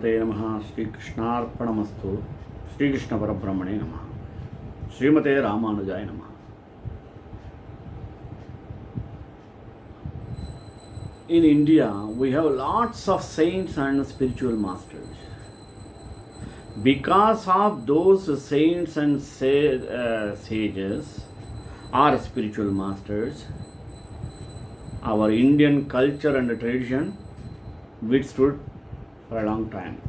गणपते नमः श्रीकृष्णार्पणमस्तु श्रीकृष्णपरब्रह्मणे नमः श्रीमते रामानुजाय नमः. In India, we have lots of saints and spiritual masters. Because of those saints and sages or spiritual masters, our Indian culture and tradition withstood for a long time.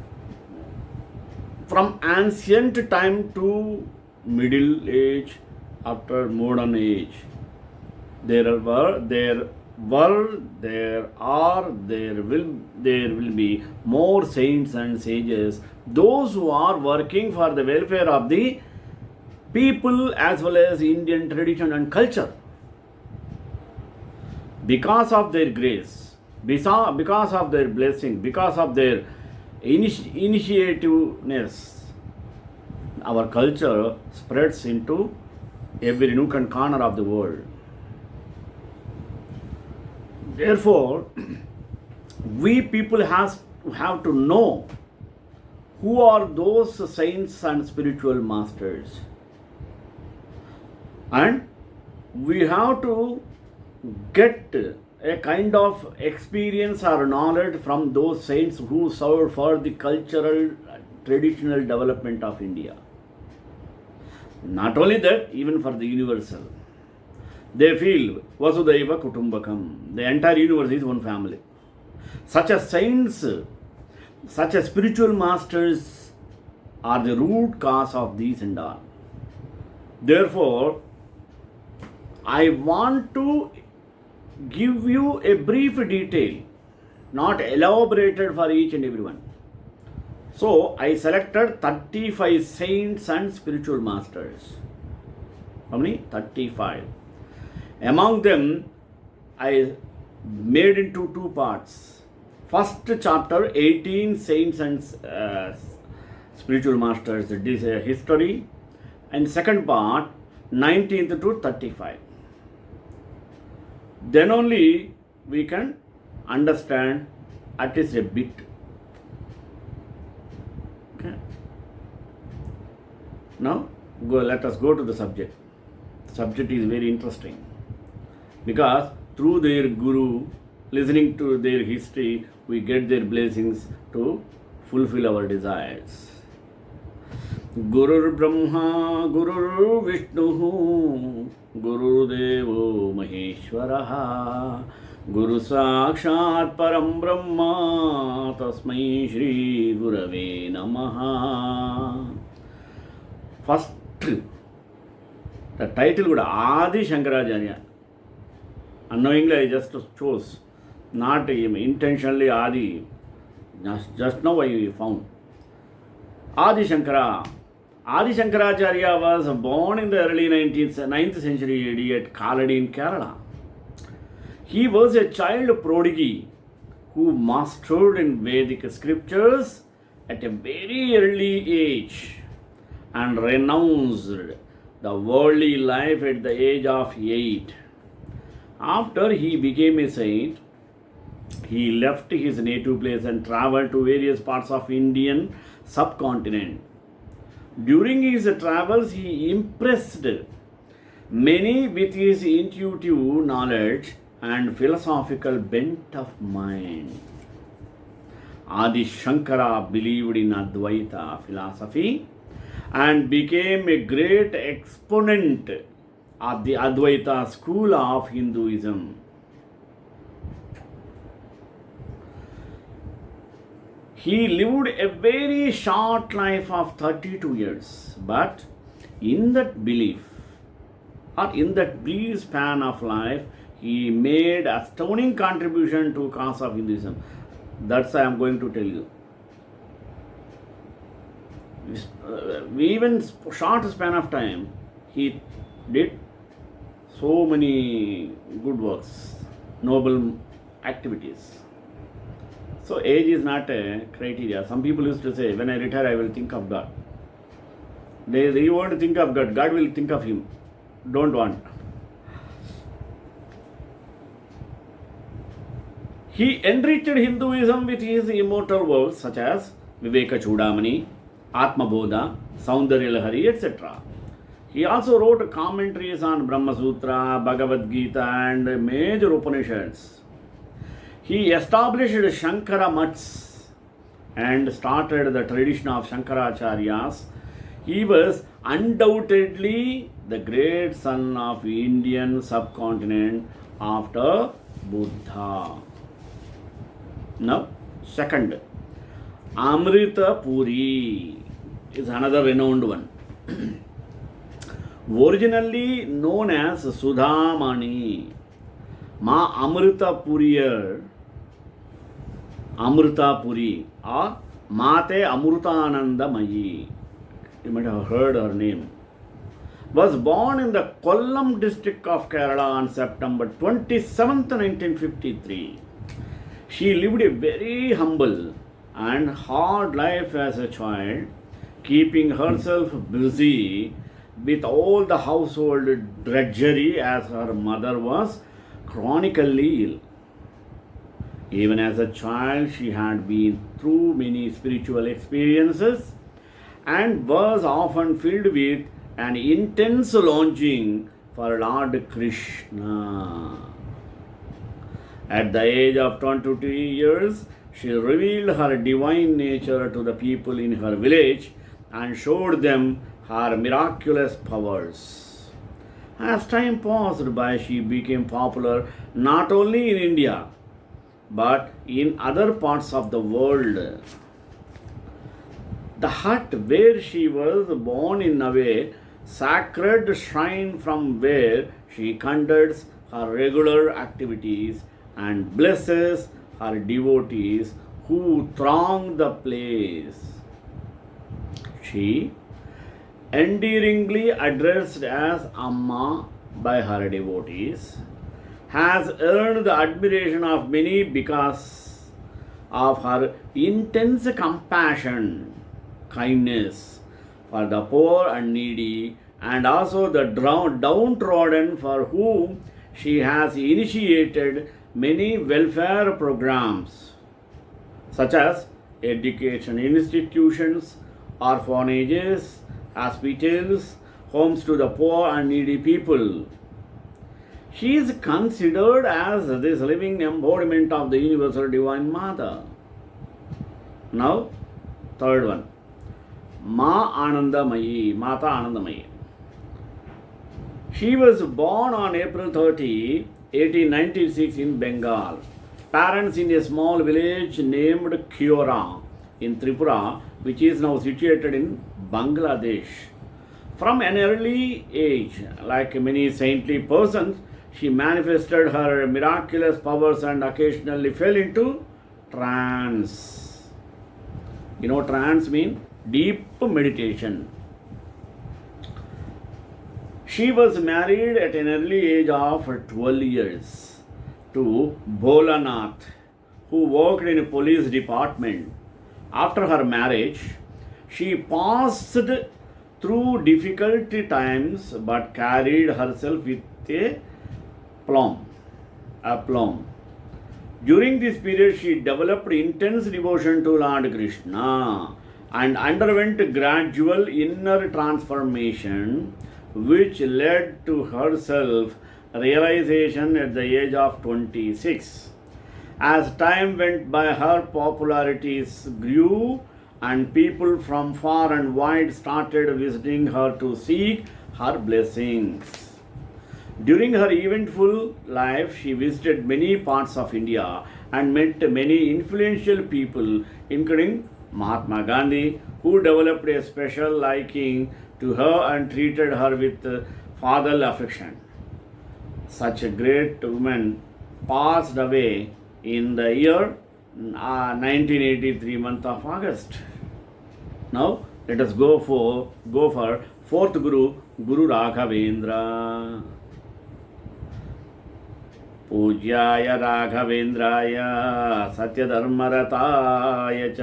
From ancient time to middle age, after modern age, there will be more saints and sages, those who are working for the welfare of the people as well as Indian tradition and culture. Because of their grace, because of their blessing, because of their initiativeness, our culture spreads into every nook and corner of the world. Therefore, we people have to know who are those saints and spiritual masters, and we have to get a kind of experience or knowledge from those saints who served for the cultural traditional development of India. Not only that, even for the universal. They feel Vasudhaiva Kutumbakam. The entire universe is one family. Such as saints, such as spiritual masters are the root cause of these and all. Therefore, I want to give you a brief detail, not elaborated for each and everyone. So, I selected 35 saints and spiritual masters. How many? 35. Among them, I made into two parts. First chapter, 18 saints and spiritual masters, this history. And second part, 19th to 35. Then only we can understand at least a bit. Okay. Now, let us go to the subject. The subject is very interesting, because through their guru, listening to their history, we get their blessings to fulfill our desires. Gurur Brahma, Gurur Vishnu, Guru Devo Maheshwaraha, Guru Sakshat Param Brahma, Tasmai Shri Gurave Namaha. First, the title would Adi Shankaracharya. Unknowingly, I just chose, not intentionally Adi. Just now I found. Adi Shankara. Adi Shankaracharya was born in the early 9th century AD at Kaladi in Kerala. He was a child prodigy who mastered in Vedic scriptures at a very early age and renounced the worldly life at the age of 8. After he became a saint, he left his native place and traveled to various parts of Indian subcontinent. During his travels, he impressed many with his intuitive knowledge and philosophical bent of mind. Adi Shankara believed in Advaita philosophy and became a great exponent of the Advaita school of Hinduism. He lived a very short life of 32 years, but in that brief span of life, he made astounding contribution to cause of Hinduism. That's why I am going to tell you. Even short span of time, he did so many good works, noble activities. So age is not a criteria. Some people used to say, when I retire, I will think of God. They won't think of God. God will think of him. Don't want. He enriched Hinduism with his immortal works such as Viveka Chudamani, Atma Bodha, Saundarya Lahari, etc. He also wrote commentaries on Brahma Sutra, Bhagavad Gita, and major Upanishads. He established Shankara Mats and started the tradition of Shankaracharyas. He was undoubtedly the great son of Indian subcontinent after Buddha. Now, second, Amrita Puri is another renowned one. Originally known as Sudhamani, Ma Amrita Puri or Mate Amrutananda Mayi, you might have heard her name, was born in the Kollam district of Kerala on September 27th, 1953. She lived a very humble and hard life as a child, keeping herself busy with all the household drudgery as her mother was chronically ill. Even as a child, she had been through many spiritual experiences and was often filled with an intense longing for Lord Krishna. At the age of 22 years, she revealed her divine nature to the people in her village and showed them her miraculous powers. As time passed by, she became popular not only in India but in other parts of the world. The hut where she was born in a sacred shrine from where she conducts her regular activities and blesses her devotees who throng the place. She, endearingly addressed as Amma by her devotees, has earned the admiration of many because of her intense compassion, kindness for the poor and needy, and also the downtrodden, for whom she has initiated many welfare programs such as education institutions, orphanages, hospitals, homes to the poor and needy people. She is considered as this living embodiment of the universal divine mother. Now, third one, Ma Anandamayi, Mata Anandamayi. She was born on April 30, 1896 in Bengal. Parents in a small village named Kiora in Tripura, which is now situated in Bangladesh. From an early age, like many saintly persons, she manifested her miraculous powers and occasionally fell into trance. You know, trance means deep meditation. She was married at an early age of 12 years to Bholanath, who worked in a police department. After her marriage, she passed through difficult times but carried herself with a aplomb. During this period, she developed intense devotion to Lord Krishna and underwent gradual inner transformation, which led to her self-realization at the age of 26. As time went by, her popularity grew and people from far and wide started visiting her to seek her blessings. During her eventful life, she visited many parts of India and met many influential people, including Mahatma Gandhi, who developed a special liking to her and treated her with fatherly affection. Such a great woman passed away in the year 1983, month of August. Now, let us go for fourth Guru, Guru Raghavendra. पूज्याय राघवेन्द्राय सत्यधर्मरताय च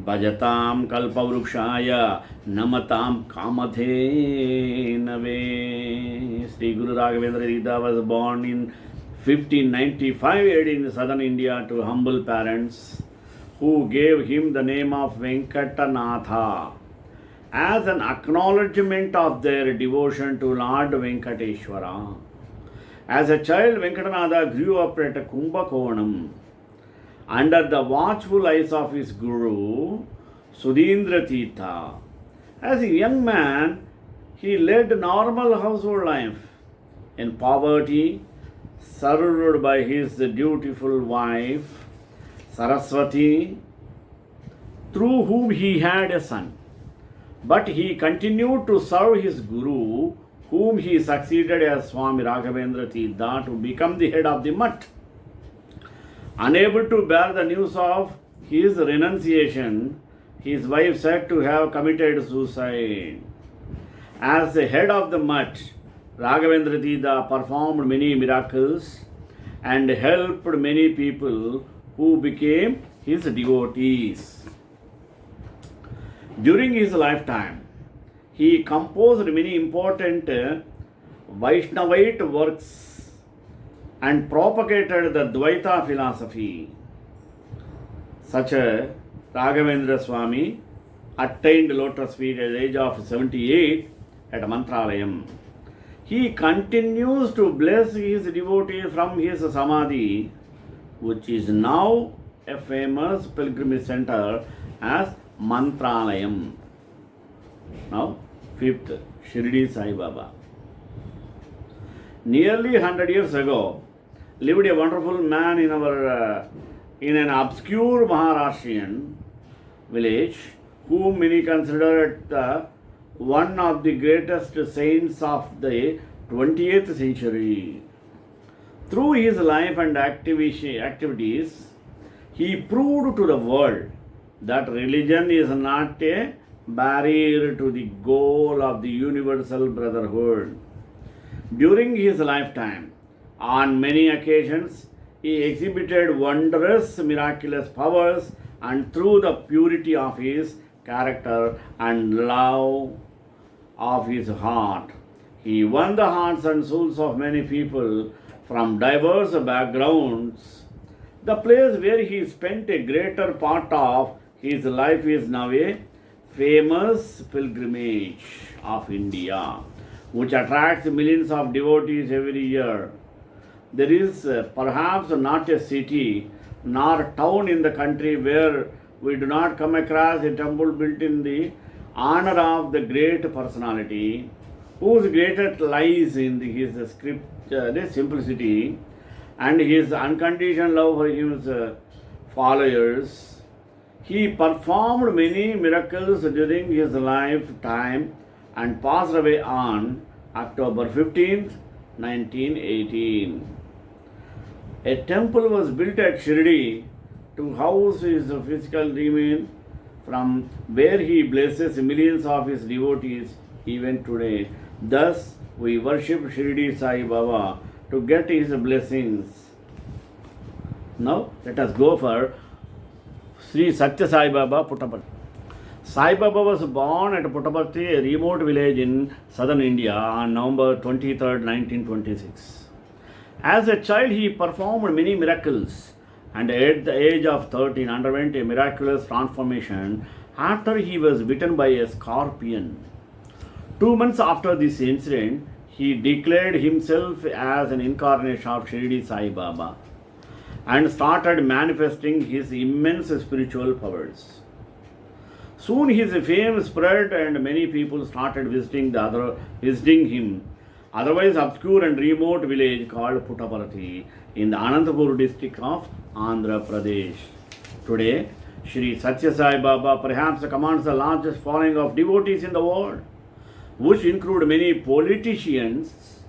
भजतां कल्पवृक्षाय नमतां कामधेनवे. Sri Guru Raghavendra Dita was born in 1595 AD in southern India to humble parents who gave him the name of Venkatanatha as an acknowledgement of their devotion to Lord Venkateshwara. As a child, Venkatanatha grew up at Kumbakonam under the watchful eyes of his guru, Sudhindra Tirtha. As a young man, he led normal household life in poverty, served by his dutiful wife, Saraswati, through whom he had a son. But he continued to serve his guru, whom he succeeded as Swami Raghavendra Tirtha, to become the head of the mutt. Unable to bear the news of his renunciation, his wife said to have committed suicide. As the head of the mutt, Raghavendra Tirtha performed many miracles and helped many people who became his devotees. During his lifetime, he composed many important Vaishnavite works and propagated the Dvaita philosophy. Such as Raghavendra Swami attained lotus feet at the age of 78 at Mantralayam. He continues to bless his devotees from his Samadhi, which is now a famous pilgrimage center as Mantralayam. Now, fifth, Shirdi Sai Baba. Nearly 100 years ago, lived a wonderful man in an obscure Maharashtrian village, whom many considered one of the greatest saints of the 20th century. Through his life and activities, he proved to the world that religion is not a barrier to the goal of the universal brotherhood. During his lifetime, on many occasions, he exhibited wondrous miraculous powers, and through the purity of his character and love of his heart, he won the hearts and souls of many people from diverse backgrounds. The place where he spent a greater part of his life is now a famous pilgrimage of India, which attracts millions of devotees every year. There is perhaps not a city nor town in the country where we do not come across a temple built in the honor of the great personality, whose greatest lies in his simplicity and his unconditional love for his followers. He performed many miracles during his lifetime and passed away on October 15th, 1918. A temple was built at Shirdi to house his physical remains, from where he blesses millions of his devotees even today. Thus, we worship Shirdi Sai Baba to get his blessings. Now, let us go for Sri Satya Sai Baba Puttaparthi. Sai Baba was born at Puttaparthi, a remote village in southern India, on November 23, 1926. As a child, he performed many miracles, and at the age of 13 underwent a miraculous transformation after he was bitten by a scorpion. 2 months after this incident, he declared himself as an incarnation of Shirdi Sai Baba and started manifesting his immense spiritual powers. Soon his fame spread and many people started visiting him, otherwise obscure and remote village called Puttaparthi in the Anantapur district of Andhra Pradesh. Today, Sri Satya Sai Baba perhaps commands the largest following of devotees in the world, which include many politicians,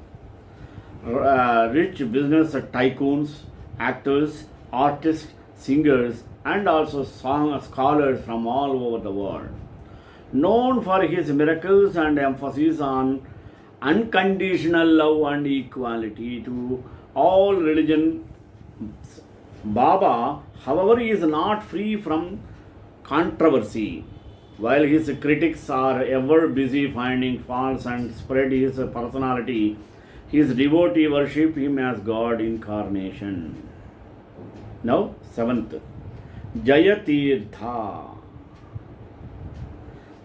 rich business tycoons, actors, artists, singers, and also scholars from all over the world. Known for his miracles and emphasis on unconditional love and equality to all religions, Baba, however, is not free from controversy. While his critics are ever busy finding faults and spread his personality, his devotee worship him as God incarnation. Now, seventh, Jayatirtha.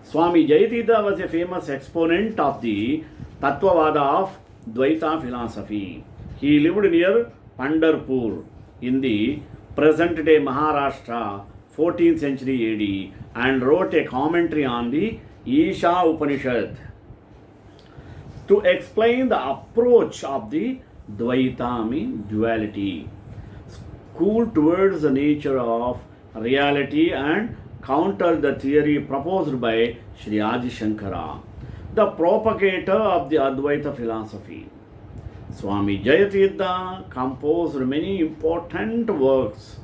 Swami Jayatirtha was a famous exponent of the Tattvavada of Dvaita philosophy. He lived near Pandharpur in the present day Maharashtra, 14th century AD, and wrote a commentary on the Isha Upanishad to explain the approach of the Dvaita, mean duality, school towards the nature of reality and counter the theory proposed by Sri Adi Shankara, the propagator of the Advaita philosophy. Swami Jayatirtha composed many important works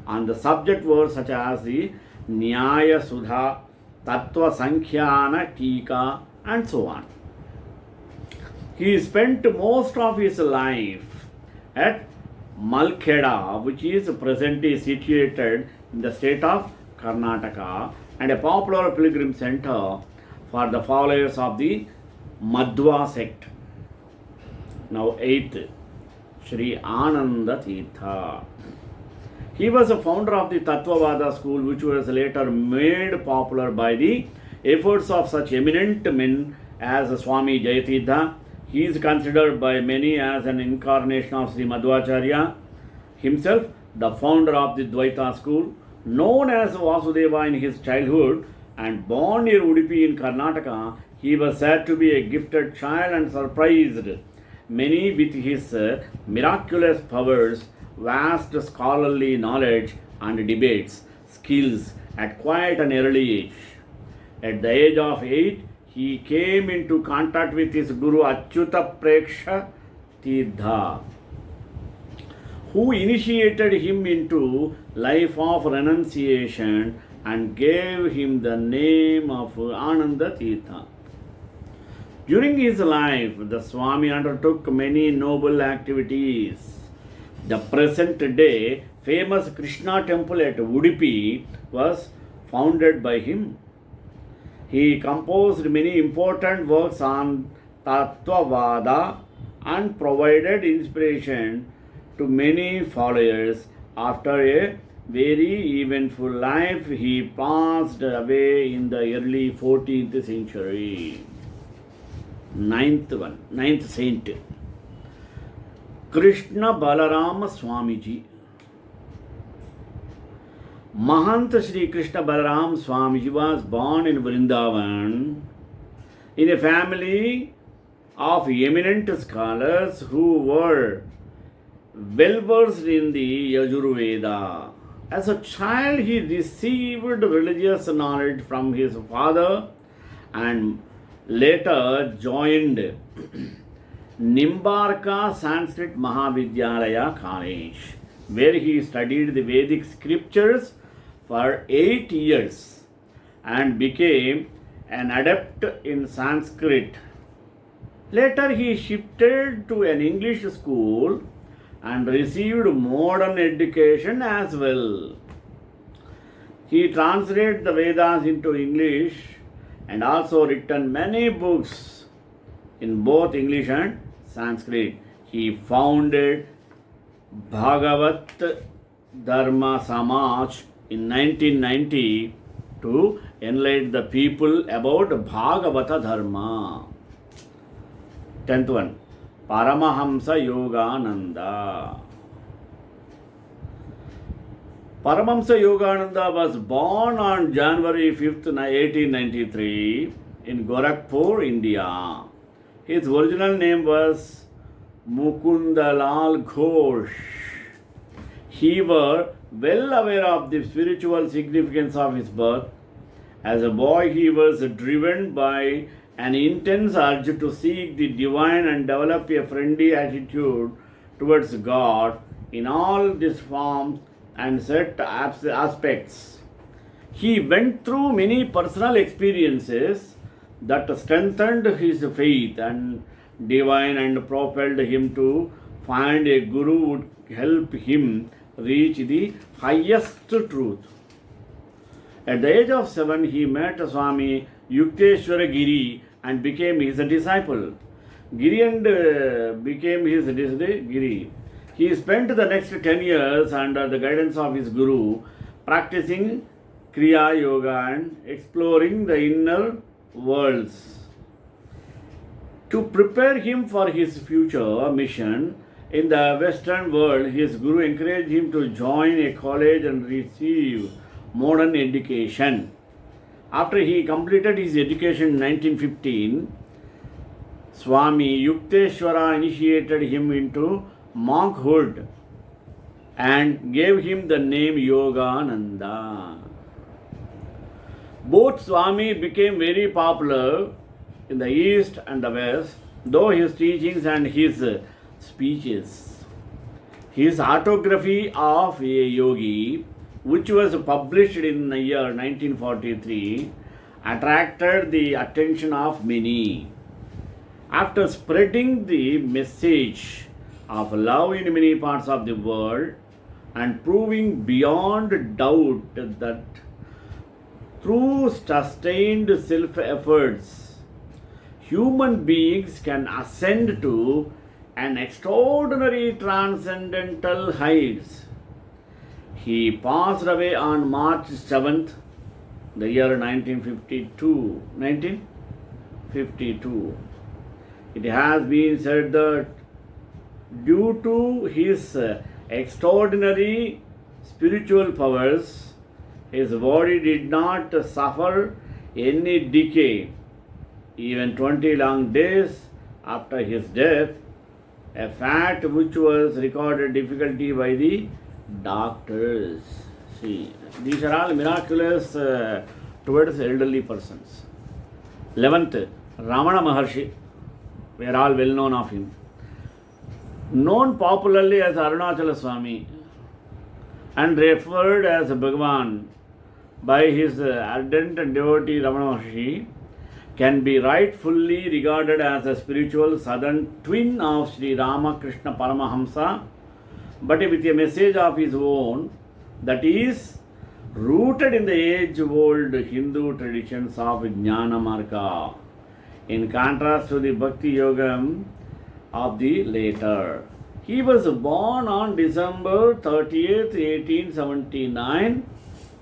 on the subject words such as the Nyaya Sudha, Tattva Sankhyana Tika, and so on. He spent most of his life at Malkheda, which is presently situated in the state of Karnataka, and a popular pilgrim center for the followers of the Madhva sect. Now, eighth, Sri Ananda Tirtha. He was a founder of the Tattvavada school, which was later made popular by the efforts of such eminent men as Swami Jayatirtha. He is considered by many as an incarnation of Sri Madhvacharya himself, the founder of the Dvaita school. Known as Vasudeva in his childhood and born near Udupi in Karnataka, he was said to be a gifted child and surprised many with his miraculous powers, vast scholarly knowledge, and debates skills at quite an early age. At the age of 8, he came into contact with his Guru Achyuta Preksha Tirtha, who initiated him into life of renunciation and gave him the name of Ananda Tirtha. During his life, the Swami undertook many noble activities. The present day famous Krishna temple at Udupi was founded by him. He composed many important works on Tattvavada and provided inspiration to many followers. After a very eventful life, he passed away in the early 14th century. Ninth saint, Krishna Balarama Swamiji. Mahant Sri Krishna Balaram Swamiji was born in Vrindavan in a family of eminent scholars who were well versed in the Yajurveda. As a child, he received religious knowledge from his father and later joined Nimbarka Sanskrit Mahavidyalaya College, where he studied the Vedic scriptures for 8 years and became an adept in Sanskrit. Later, he shifted to an English school and received modern education as well. He translated the Vedas into English and also written many books in both English and Sanskrit. He founded Bhagavat Dharma Samaj in 1990 to enlighten the people about Bhagavata Dharma. 10th one, Paramahamsa Yogananda. Paramahamsa Yogananda was born on January 5th, 1893 in Gorakhpur, India. His original name was Mukundalal Ghosh. He was well aware of the spiritual significance of his birth. As a boy, he was driven by an intense urge to seek the divine and develop a friendly attitude towards God in all these forms and set aspects. He went through many personal experiences that strengthened his faith and divine and propelled him to find a guru would help him reach the highest truth. At the age of 7, he met Swami Yukteswara Giri and became his disciple. He spent the next 10 years under the guidance of his guru, practicing Kriya Yoga and exploring the inner worlds. To prepare him for his future mission in the Western world, his guru encouraged him to join a college and receive modern education. After he completed his education in 1915, Swami Yukteswara initiated him into monkhood and gave him the name Yogananda. Both Swami became very popular in the East and the West, though his teachings and his speeches. His autography of a yogi, which was published in the year 1943, attracted the attention of many. After spreading the message of love in many parts of the world and proving beyond doubt that through sustained self efforts, human beings can ascend to an extraordinary transcendental heights. He passed away on March 7th, the year 1952. 1952. It has been said that due to his extraordinary spiritual powers, his body did not suffer any decay. Even 20 long days after his death, a fact which was recorded difficulty by the doctors. See, these are all miraculous towards elderly persons. 11th, Ramana Maharshi. We are all well known of him. Known popularly as Arunachala Swami and referred as Bhagavan by his ardent devotee Ramana Maharshi, can be rightfully regarded as a spiritual southern twin of Sri Ramakrishna Paramahamsa, but with a message of his own that is rooted in the age-old Hindu traditions of Jnana Marga, in contrast to the Bhakti Yogam of the later. He was born on December 30th, 1879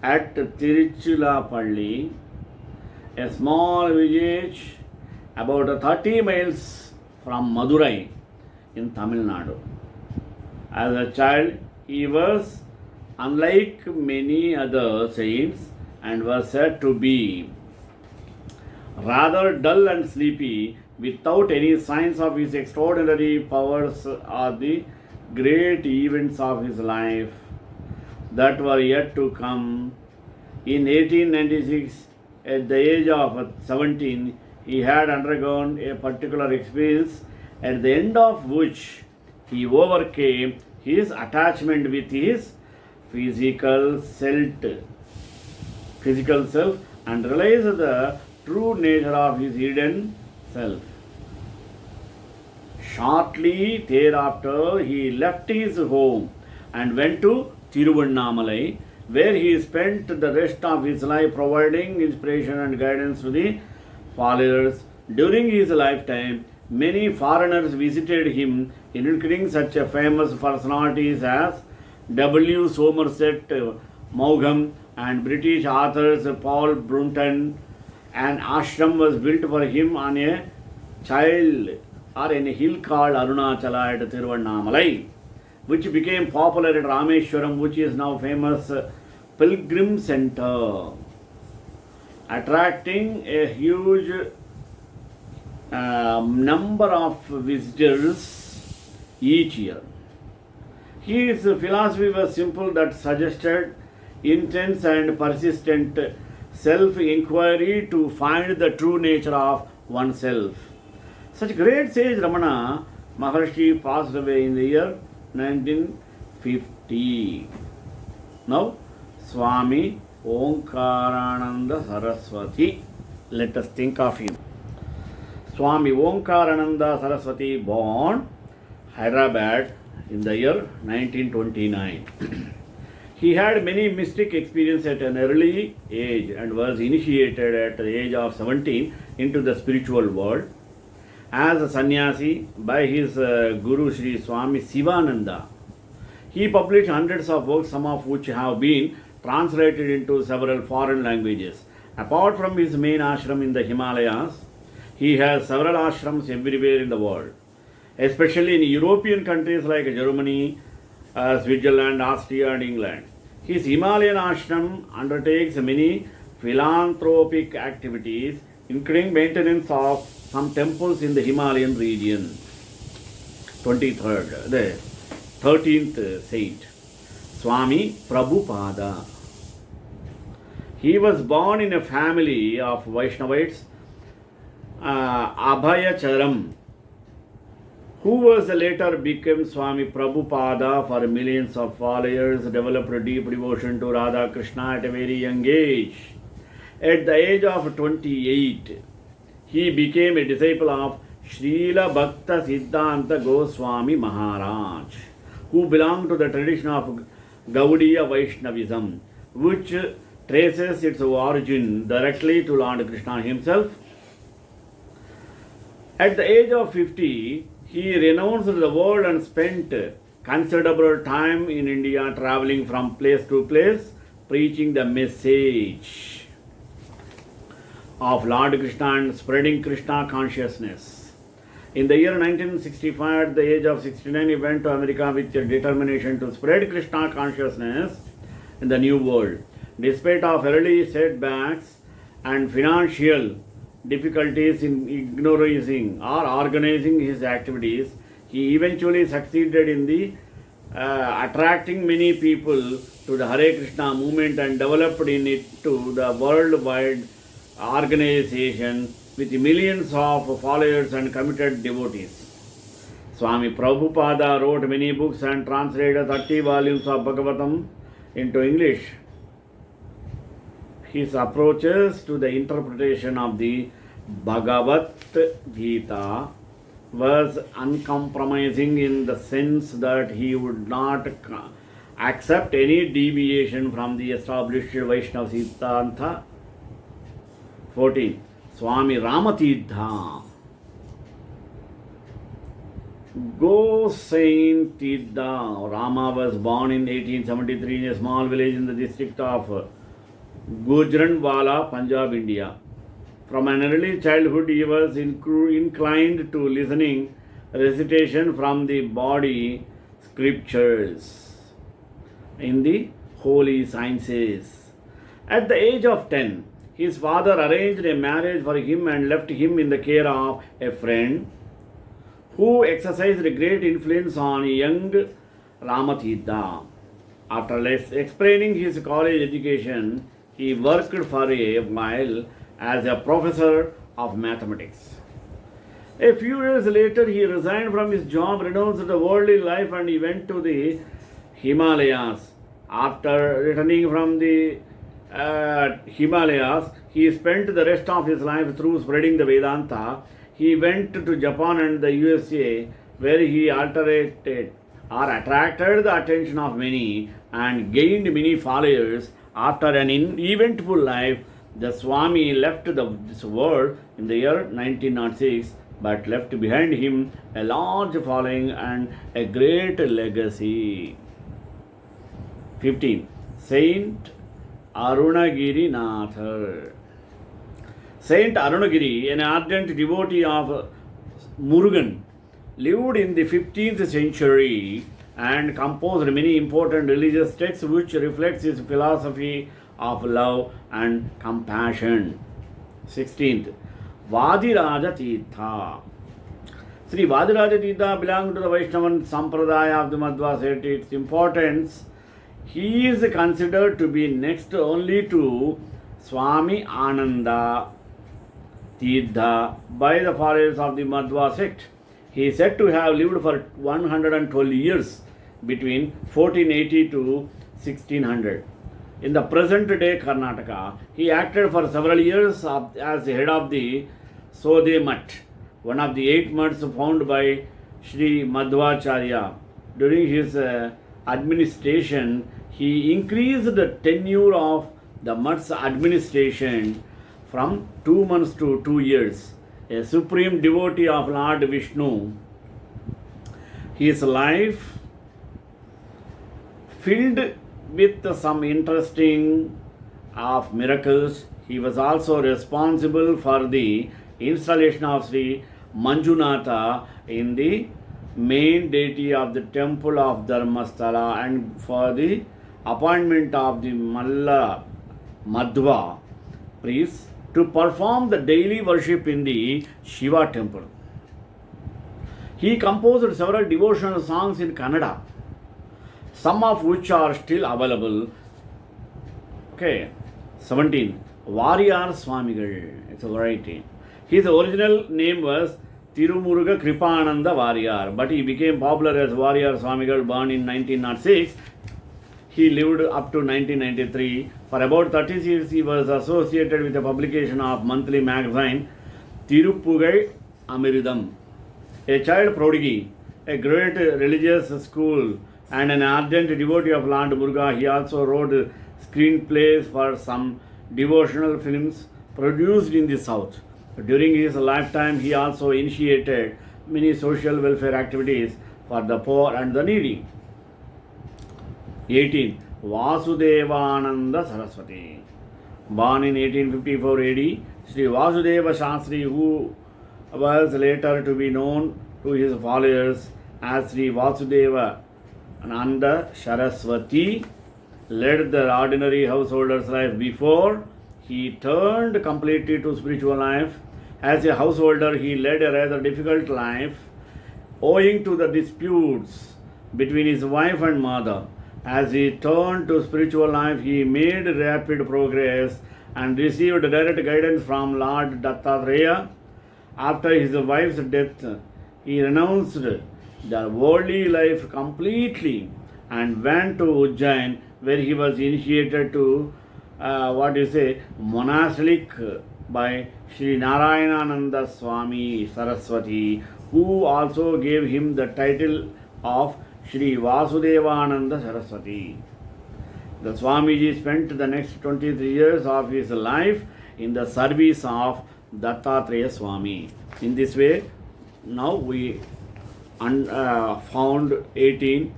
at Tiruchirappalli, a small village about 30 miles from Madurai in Tamil Nadu. As a child, he was unlike many other saints and was said to be rather dull and sleepy, without any signs of his extraordinary powers or the great events of his life that were yet to come. In 1896, at the age of 17, he had undergone a particular experience, at the end of which he overcame his attachment with his physical self and realized the true nature of his hidden self. Shortly thereafter, he left his home and went to Tiruvannamalai, where he spent the rest of his life providing inspiration and guidance to the followers. During his lifetime, many foreigners visited him, including such famous personalities as W. Somerset Maugham and British authors Paul Brunton. An ashram was built for him on a child or in a hill called Arunachala at Tiruvannamalai, which became popular at Rameshwaram, which is now famous pilgrim center, attracting a huge number of visitors each year. His philosophy was simple, that suggested intense and persistent self-inquiry to find the true nature of oneself. Such great sage Ramana Maharshi passed away in the year 1950. Now, Swami Omkarananda Saraswati. Let us think of him. Swami Omkarananda Saraswati, born Hyderabad in the year 1929. He had many mystic experiences at an early age and was initiated at the age of 17 into the spiritual world. As a sannyasi by his Guru Sri Swami Sivananda, he published hundreds of works, some of which have been translated into several foreign languages. Apart from his main ashram in the Himalayas, he has several ashrams everywhere in the world, especially in European countries like Germany, Switzerland, Austria, and England. His Himalayan ashram undertakes many philanthropic activities, including maintenance of some temples in the Himalayan region. 23rd, the 13th saint, Swami Prabhupada. He was born in a family of Vaishnavites, Abhayacharam, who was later became Swami Prabhupada for millions of followers, developed deep devotion to Radha Krishna at a very young age. At the age of 28, he became a disciple of Srila Bhakta Siddhanta Goswami Maharaj, who belonged to the tradition of Gaudiya Vaishnavism, which traces its origin directly to Lord Krishna himself. At the age of 50, he renounced the world and spent considerable time in India, traveling from place to place, preaching the message of Lord Krishna and spreading Krishna consciousness. In the year 1965, at the age of 69, he went to America with a determination to spread Krishna consciousness in the New World. Despite of early setbacks and financial difficulties in ignoring or organizing his activities, he eventually succeeded in the attracting many people to the Hare Krishna movement and developed in it to the worldwide organization with millions of followers and committed devotees. Swami Prabhupada wrote many books and translated 30 volumes of Bhagavatam into English. His approaches to the interpretation of the Bhagavad Gita was uncompromising in the sense that he would not accept any deviation from the established Vaishnava Siddhanta. 14. Swami Ramatidha. Gosain Tidha Rama was born in 1873 in a small village in the district of Gujranwala, Punjab, India. From an early childhood, he was inclined to listening recitation from the body scriptures in the holy sciences. At the age of 10, his father arranged a marriage for him and left him in the care of a friend who exercised a great influence on young Ramatidha. After explaining his college education, he worked for a while as a professor of mathematics. A few years later, he resigned from his job, renounced the worldly life, and he went to the Himalayas. After returning from the Himalayas, he spent the rest of his life through spreading the Vedanta. He went to Japan and the USA, where he attracted the attention of many and gained many followers. After an eventful life, the Swami left this world in the year 1906, but left behind him a large following and a great legacy. 15. Saint Arunagiri Nathar. Saint Arunagiri, an ardent devotee of Murugan, lived in the 15th century and composed many important religious texts which reflects his philosophy of love and compassion. 16th, Vadiraja Tirtha. Sri Vadiraja Tirtha belonged to the Vaishnava Sampradaya of the Madhva sect. Its importance, he is considered to be next only to Swami Ananda Tirtha by the followers of the Madhva sect. He is said to have lived for 112 years between 1480 to 1600. In the present day Karnataka, he acted for several years as the head of the Sode Mutt, one of the 8 mutts founded by Sri Madhvacharya. During his administration, he increased the tenure of the mutt's administration from 2 months to 2 years. A supreme devotee of Lord Vishnu, his life filled with some interesting of miracles. He was also responsible for the installation of Sri Manjunatha in the main deity of the temple of Dharmasthala and for the appointment of the Malla Madhva priests to perform the daily worship in the Shiva temple. He composed several devotional songs in Kannada, some of which are still available. Okay, 17. Variyar Swamigal. It's a variety. His original name was Tirumuruga Kripananda Variyar, but he became popular as Variyar Swamigal, born in 1906. He lived up to 1993. For about 30 years, he was associated with the publication of monthly magazine Tiruppugai Amiridam. A child prodigy, a great religious school, and an ardent devotee of Lord Muruga, he also wrote screenplays for some devotional films produced in the South. During his lifetime, he also initiated many social welfare activities for the poor and the needy. 18. Vasudevananda Saraswati. Born in 1854 AD, Sri Vasudeva Shastri, who was later to be known to his followers as Sri Vasudeva Ananda Saraswati, led the ordinary householder's life before he turned completely to spiritual life. As a householder, he led a rather difficult life owing to the disputes between his wife and mother. As he turned to spiritual life, he made rapid progress and received direct guidance from Lord Dattatreya. After his wife's death, he renounced the worldly life completely and went to Ujjain, where he was initiated to monastic by Sri Narayanananda Swami Saraswati, who also gave him the title of Sri Vasudevananda Saraswati. The Swamiji spent the next 23 years of his life in the service of Dattatreya Swami. In this way, now we found 18.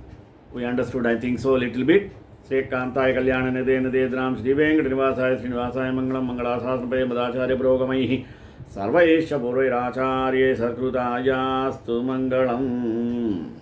We understood, I think so, a little bit. Sri Kantai Kalyana Nide Nidedram Sri Venkatnivasaya Srinivasaya Mangalam Mangalasasanapaye Madacharya Purogamaihi Sarvaesha Purvairacharye Sakrutayastu Mangalam.